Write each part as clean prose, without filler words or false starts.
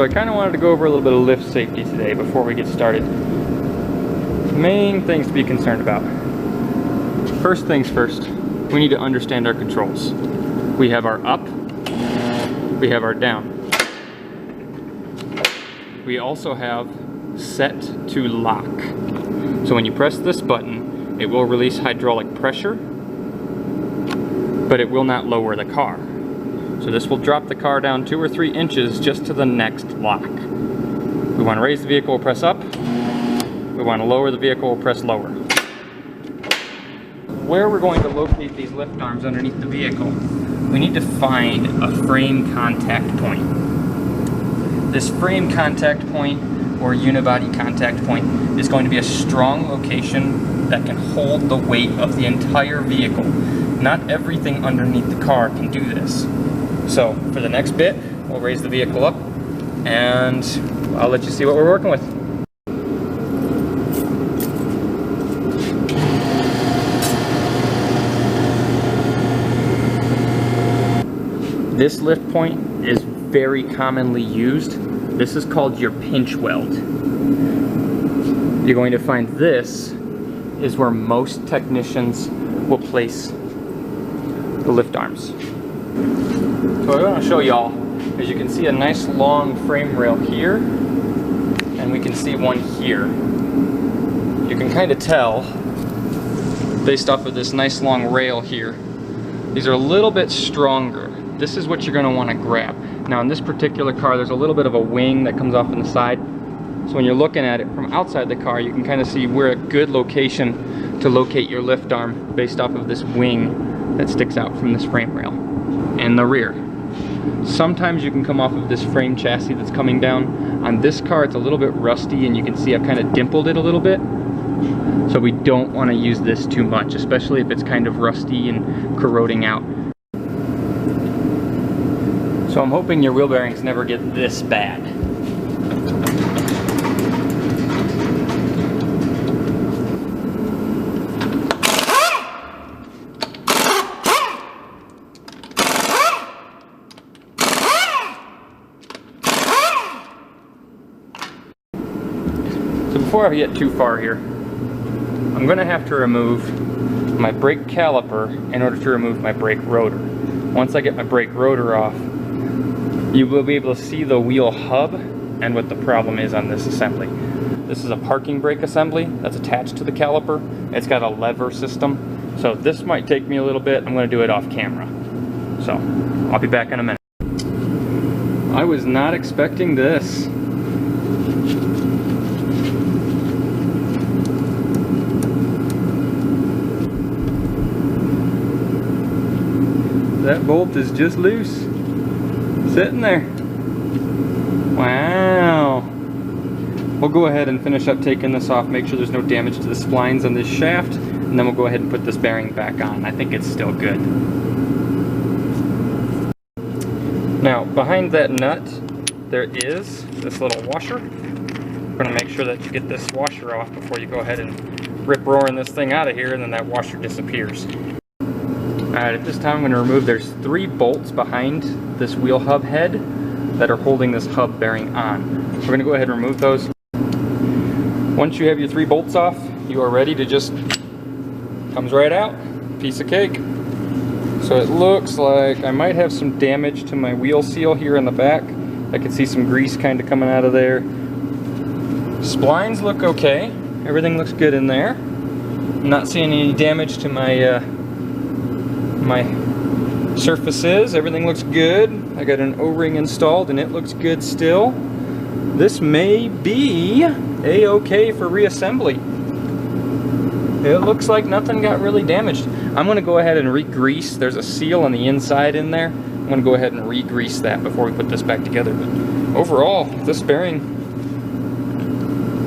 I kind of wanted to go over a little bit of lift safety today before we get started. Main things to be concerned about. First things first, we need to understand our controls. We have our up, we have our down. We also have set to lock. So when you press this button, it will release hydraulic pressure, but it will not lower the car. So this will drop the car down 2 or 3 inches just to the next lock. We want to raise the vehicle, we'll press up. We want to lower the vehicle, we'll press lower. Where we're going to locate these lift arms underneath the vehicle, we need to find a frame contact point. This frame contact point or unibody contact point is going to be a strong location that can hold the weight of the entire vehicle. Not everything underneath the car can do this. So for the next bit, we'll raise the vehicle up and I'll let you see what we're working with. This lift point is very commonly used. This is called your pinch weld. You're going to find this is where most technicians will place the lift arms. So what I want to show y'all is you can see a nice long frame rail here, and we can see one here. You can kind of tell based off of this nice long rail here. These are a little bit stronger. This is what you're going to want to grab. Now in this particular car, there's a little bit of a wing that comes off on the side. So when you're looking at it from outside the car, you can kind of see where a good location to locate your lift arm based off of this wing that sticks out from this frame rail in the rear. Sometimes you can come off of this frame chassis that's coming down. On this car, it's a little bit rusty, and you can see I've kind of dimpled it a little bit. So we don't want to use this too much, especially if it's kind of rusty and corroding out. So I'm hoping your wheel bearings never get this bad. So before I get too far here, I'm going to have to remove my brake caliper in order to remove my brake rotor. Once I get my brake rotor off, you will be able to see the wheel hub and what the problem is on this assembly. This is a parking brake assembly that's attached to the caliper. It's got a lever system. So this might take me a little bit. I'm going to do it off camera. So I'll be back in a minute. I was not expecting this. That bolt is just loose, sitting there. Wow. We'll go ahead and finish up taking this off, make sure there's no damage to the splines on this shaft, and then we'll go ahead and put this bearing back on. I think it's still good. Now, behind that nut, there is this little washer. We're going to make sure that you get this washer off before you go ahead and rip-roaring this thing out of here, and then that washer disappears. Alright, at this time I'm going to remove, there's 3 bolts behind this wheel hub head that are holding this hub bearing on. We're going to go ahead and remove those. Once you have your 3 bolts off, you are ready to just, comes right out, piece of cake. So it looks like I might have some damage to my wheel seal here in the back. I can see some grease kind of coming out of there. Splines look okay, everything looks good in there. I'm not seeing any damage to my my surfaces. Everything looks good. I got an O-ring installed and it looks good still. This may be a-okay for reassembly. It looks like nothing got really damaged. I'm going to go ahead and re-grease. There's a seal on the inside in there. I'm going to go ahead and re-grease that before we put this back together. But overall, this bearing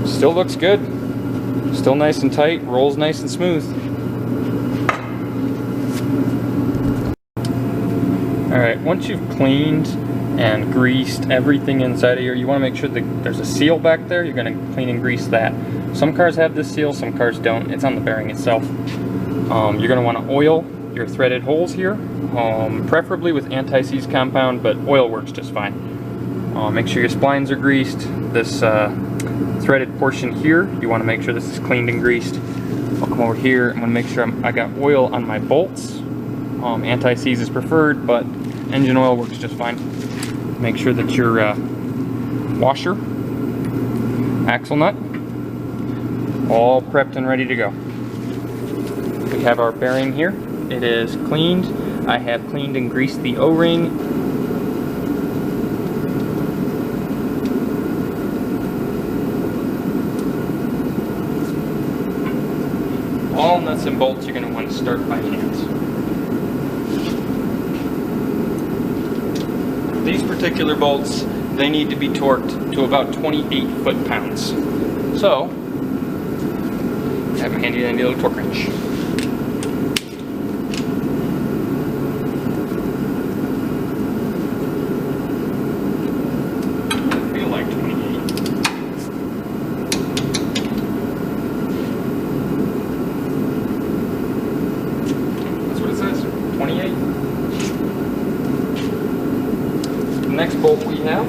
still looks good. Still nice and tight, rolls nice and smooth. Alright, once you've cleaned and greased everything inside of here, you want to make sure that there's a seal back there. You're going to clean and grease that. Some cars have this seal, some cars don't. It's on the bearing itself. You're going to want to oil your threaded holes here, preferably with anti-seize compound, but oil works just fine. Make sure your splines are greased. This threaded portion here, you want to make sure this is cleaned and greased. I'll come over here. I'm going to make sure I got oil on my bolts. Anti-seize is preferred, but engine oil works just fine. Make sure that your washer, axle nut, all prepped and ready to go. We have our bearing here. It is cleaned. I have cleaned and greased the O-ring. All nuts and bolts you're going to want to start by hand. These particular bolts, they need to be torqued to about 28 foot-pounds. So, I have a handy dandy little torque wrench. I feel like 28. That's what it says, 28. The next bolt we have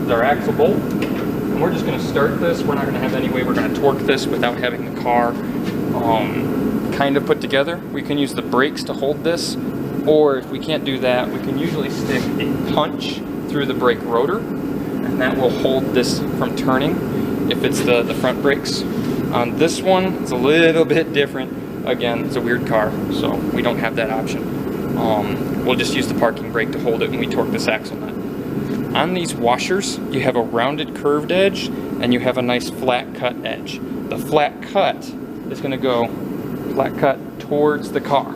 is our axle bolt, and we're just going to start this. We're not going to have any way we're going to torque this without having the car kind of put together. We can use the brakes to hold this, or if we can't do that, we can usually stick a punch through the brake rotor, and that will hold this from turning if it's the front brakes. On this one, it's a little bit different. Again, it's a weird car, so we don't have that option. We'll just use the parking brake to hold it when we torque this axle nut. On these washers, you have a rounded curved edge and you have a nice flat cut edge. The flat cut is going to go flat cut towards the car,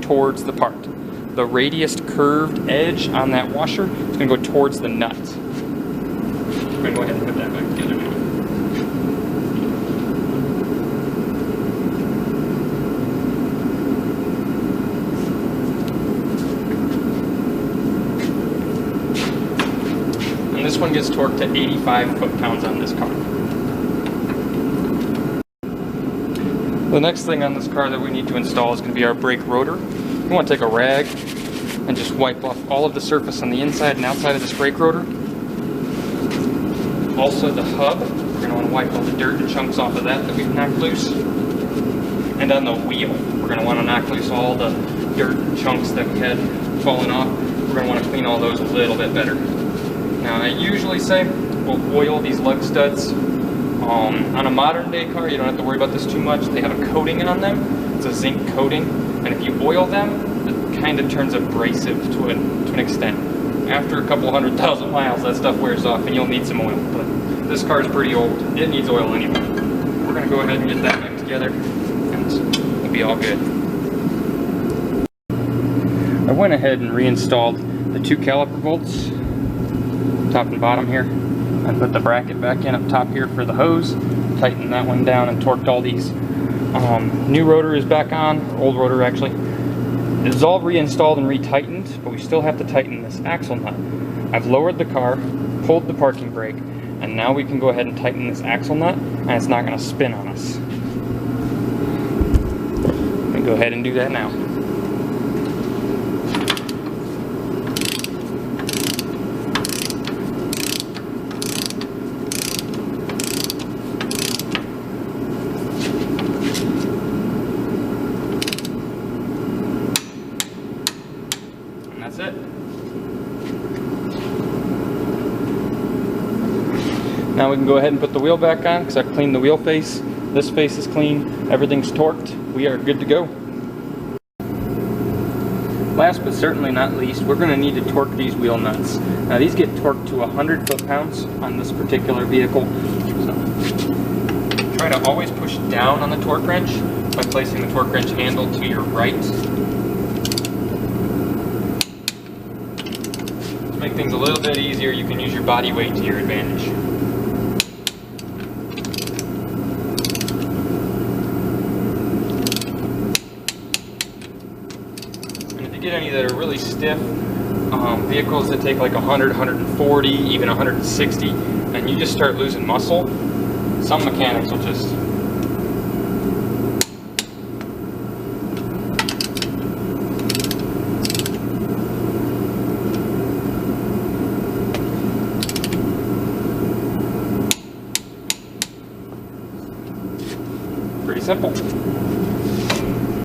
towards the part. The radius curved edge on that washer is going to go towards the nut. We're going to go ahead and put that back together now. This one gets torqued to 85 foot-pounds on this car. The next thing on this car that we need to install is going to be our brake rotor. We want to take a rag and just wipe off all of the surface on the inside and outside of this brake rotor. Also the hub, we're going to want to wipe all the dirt and chunks off of that we've knocked loose. And on the wheel, we're going to want to knock loose all the dirt and chunks that we had fallen off. We're going to want to clean all those a little bit better. Now, I usually say we'll oil these lug studs. On a modern day car, you don't have to worry about this too much. They have a coating on them. It's a zinc coating. And if you oil them, it kind of turns abrasive to an extent. After a couple 100,000 miles, that stuff wears off and you'll need some oil. But this car is pretty old. It needs oil anyway. We're going to go ahead and get that back together and we'll be all good. I went ahead and reinstalled the two caliper bolts, top and bottom here. I put the bracket back in up top here for the hose, tightened that one down and torqued all these. New rotor is back on, old rotor actually. It is all reinstalled and retightened, but we still have to tighten this axle nut. I've lowered the car, pulled the parking brake, and now we can go ahead and tighten this axle nut, and it's not going to spin on us. I'm going to go ahead and do that now. That's it. Now we can go ahead and put the wheel back on because I've cleaned the wheel face. This face is clean. Everything's torqued. We are good to go. Last but certainly not least, we're going to need to torque these wheel nuts. Now these get torqued to 100 foot-pounds on this particular vehicle. So try to always push down on the torque wrench by placing the torque wrench handle to your right. To make things a little bit easier, you can use your body weight to your advantage. And if you get any that are really stiff, vehicles that take like 100, 140, even 160, and you just start losing muscle, some mechanics will just Pretty simple.